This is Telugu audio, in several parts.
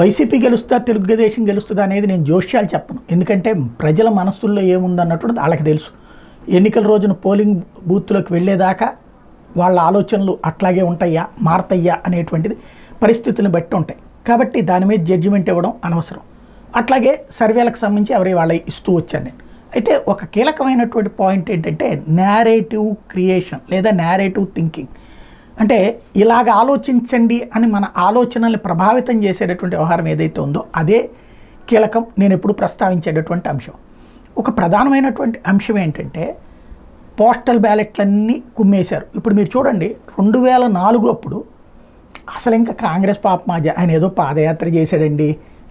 వైసీపీ గెలుస్తా తెలుగుదేశం గెలుస్తుందా అనేది నేను జోష్యాలు చెప్పను. ఎందుకంటే ప్రజల మనస్సుల్లో ఏముందన్నటువంటిది వాళ్ళకి తెలుసు. ఎన్నికల రోజున పోలింగ్ బూత్లోకి వెళ్ళేదాకా వాళ్ళ ఆలోచనలు అట్లాగే ఉంటాయా మారతయ్యా అనేటువంటిది పరిస్థితులను బట్టి ఉంటాయి. కాబట్టి దాని మీద జడ్జిమెంట్ ఇవ్వడం అనవసరం. అట్లాగే సర్వేలకు సంబంధించి ఎవరి వాళ్ళ ఇస్తూ వచ్చాను నేను. అయితే ఒక కీలకమైనటువంటి పాయింట్ ఏంటంటే నేరేటివ్ క్రియేషన్ లేదా నేరేటివ్ థింకింగ్. అంటే ఇలాగ ఆలోచించండి అని మన ఆలోచనల్ని ప్రభావితం చేసేటటువంటి వ్యవహారం ఏదైతే ఉందో అదే కీలకం. నేను ఎప్పుడు ప్రస్తావించేటటువంటి అంశం. ఒక ప్రధానమైనటువంటి అంశం ఏంటంటే పోస్టల్ బ్యాలెట్లన్నీ కుమ్మేశారు. ఇప్పుడు మీరు చూడండి 2004 అప్పుడు అసలు ఇంకా కాంగ్రెస్ పాపమాజ ఆయన ఏదో పాదయాత్ర చేశాడండి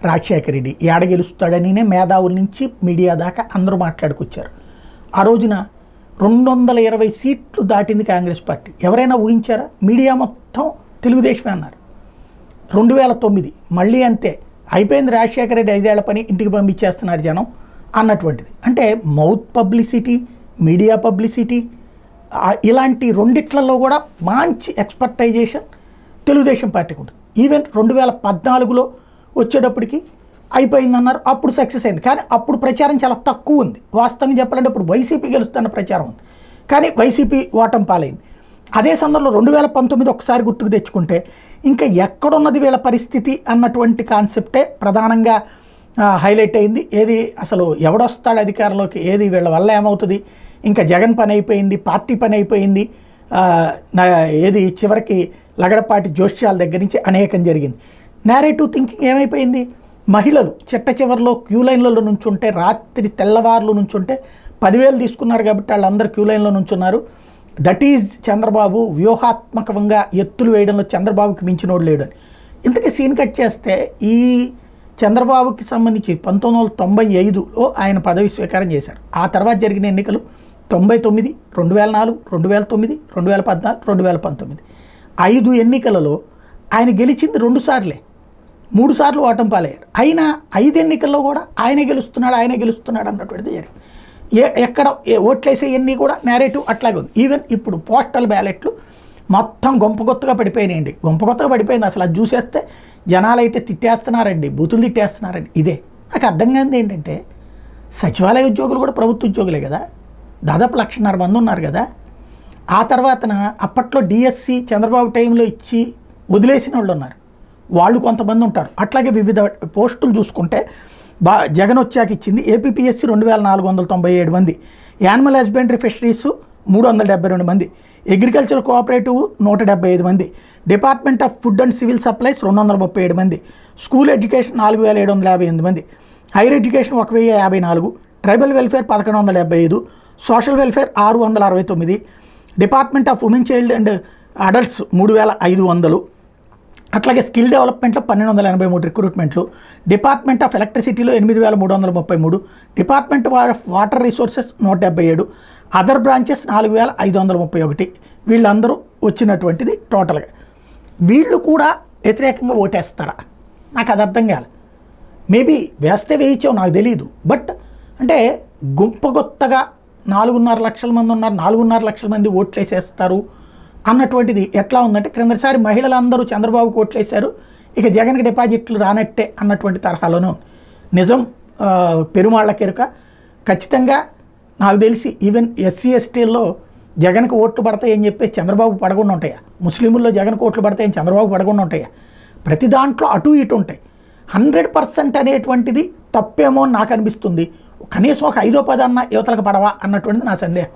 రాజశేఖర రెడ్డి ఏడ గెలుస్తాడనినే మేధావుల నుంచి మీడియా దాకా అందరూ మాట్లాడుకొచ్చారు. ఆ రోజున 220 సీట్లు దాటింది కాంగ్రెస్ పార్టీ. ఎవరైనా ఊహించారా? మీడియా మొత్తం తెలుగుదేశమే అన్నారు. 2009 మళ్ళీ అంతే అయిపోయింది, రాజశేఖర రెడ్డి 5 ఏళ్ల పని ఇంటికి పంపించేస్తున్నారు జనం అన్నటువంటిది. అంటే మౌత్ పబ్లిసిటీ, మీడియా పబ్లిసిటీ ఇలాంటి రెండిట్లలో కూడా మంచి ఎక్స్పర్టైజేషన్ తెలుగుదేశం పార్టీకి ఉంటుంది. ఈవెన్ 2014లో వచ్చేటప్పటికి అయిపోయిందన్నారు, అప్పుడు సక్సెస్ అయింది. కానీ అప్పుడు ప్రచారం చాలా తక్కువ ఉంది. వాస్తవంగా చెప్పాలంటే ఇప్పుడు వైసీపీ గెలుస్తున్న ప్రచారం ఉంది, కానీ వైసీపీ ఓటమి పాలైంది. అదే సందర్భంలో 2019 ఒకసారి గుర్తుకు తెచ్చుకుంటే ఇంకా ఎక్కడున్నది వీళ్ళ పరిస్థితి అన్నటువంటి కాన్సెప్టే ప్రధానంగా హైలైట్ అయింది. ఏది అసలు ఎవడొస్తాడు అధికారంలోకి, ఏది వీళ్ళ వల్ల ఏమవుతుంది, ఇంకా జగన్ పని అయిపోయింది, పార్టీ పని అయిపోయింది, ఏది చివరికి లగడపాటి జోష్యాల దగ్గర నుంచి అనేకం జరిగింది. నేరేటివ్ థింకింగ్ ఏమైపోయింది? మహిళలు చిట్ట చివరిలో క్యూ లైన్లలో నుంచుంటే రాత్రి తెల్లవారులు నుంచుంటే 10,000 తీసుకున్నారు కాబట్టి వాళ్ళందరూ క్యూ లైన్లో నుంచున్నారు. దట్ ఈజ్ చంద్రబాబు వ్యూహాత్మకంగా ఎత్తులు వేయడంలో చంద్రబాబుకి మించినోడు లేడని. ఇంతకీ సీన్ కట్ చేస్తే ఈ చంద్రబాబుకి సంబంధించి 1995లో ఆయన పదవి స్వీకారం చేశారు. ఆ తర్వాత జరిగిన ఎన్నికలు 99, 2004, 2009, 2014, 2019 5 ఎన్నికలలో ఆయన గెలిచింది 2 సార్లే, 3 సార్లు ఓటమి పాలయ్యారు. అయినా 5 ఎన్నికల్లో కూడా ఆయనే గెలుస్తున్నాడు అన్నటువంటిది జరిగింది. ఎక్కడ ఓట్లేసేవన్నీ కూడా నేరేటివ్ అట్లాగే ఉంది. ఈవెన్ ఇప్పుడు పోస్టల్ బ్యాలెట్లు మొత్తం గొంపగొత్తగా పడిపోయినాయండి. గొంపగొత్తగా పడిపోయింది. అసలు అది చూసేస్తే జనాలు అయితే తిట్టేస్తున్నారండి, బూతులు తిట్టేస్తున్నారండి. ఇదే నాకు అర్థం కానిది ఏంటంటే సచివాలయ ఉద్యోగులు కూడా ప్రభుత్వ ఉద్యోగులే కదా, దాదాపు 1,50,000 మంది ఉన్నారు కదా. ఆ తర్వాతన అప్పట్లో డిఎస్సి చంద్రబాబు టైంలో ఇచ్చి వదిలేసిన వాళ్ళు ఉన్నారు, వాళ్ళు కొంతమంది ఉంటారు. అట్లాగే వివిధ పోస్టులు చూసుకుంటే జగన్ వచ్చాక ఇచ్చింది ఏపీపీఎస్సీ 2,497 మంది, యానిమల్ హస్బెండరీ ఫిషరీస్ 372 మంది, అగ్రికల్చర్ కోఆపరేటివ్ 175 మంది, department of food and civil supplies 237 మంది, స్కూల్ ఎడ్యుకేషన్ 4,758 మంది, higher education 1,054, tribal welfare 1,175, social welfare 669, department of women child and adults 3,500, అట్లాగే స్కిల్ డెవలప్మెంట్లో 1,283 రిక్రూట్మెంట్లు, డిపార్ట్మెంట్ ఆఫ్ ఎలక్ట్రిసిటీలో 8,333, department of water resources 177, other branches 4,531. వీళ్ళందరూ వచ్చినటువంటిది టోటల్గా. వీళ్ళు కూడా వ్యతిరేకంగా ఓటేస్తారా? నాకు అది అర్థం కాదు. మేబీ వేస్తే వేయించావు నాకు తెలియదు. బట్ అంటే గుంపగొత్తగా 4.5 లక్షల మంది ఉన్నారు, 4.5 లక్షల మంది ఓట్లేసేస్తారు అన్నటువంటిది ఎట్లా ఉందంటే క్రిందసారి మహిళలందరూ చంద్రబాబుకు ఓట్లేశారు, ఇక జగన్కి డిపాజిట్లు రానట్టే అన్నటువంటి తరహాలోనూ నిజం పెరుమాళ్ళ కెరుక. ఖచ్చితంగా నాకు తెలిసి ఈవెన్ ఎస్సీ ఎస్టీల్లో జగన్కి ఓట్లు పడతాయని చెప్పి చంద్రబాబు పడకుండా ఉంటాయా? ముస్లింల్లో జగన్కి ఓట్లు పడతాయని చంద్రబాబు పడకుండా ఉంటాయా? ప్రతి దాంట్లో అటు ఇటు ఉంటాయి. 100% అనేటువంటిది తప్పేమో అని నాకు అనిపిస్తుంది. కనీసం ఒక 5వ 10 అన్న యువతలకు పడవా అన్నటువంటిది నా సందేహం.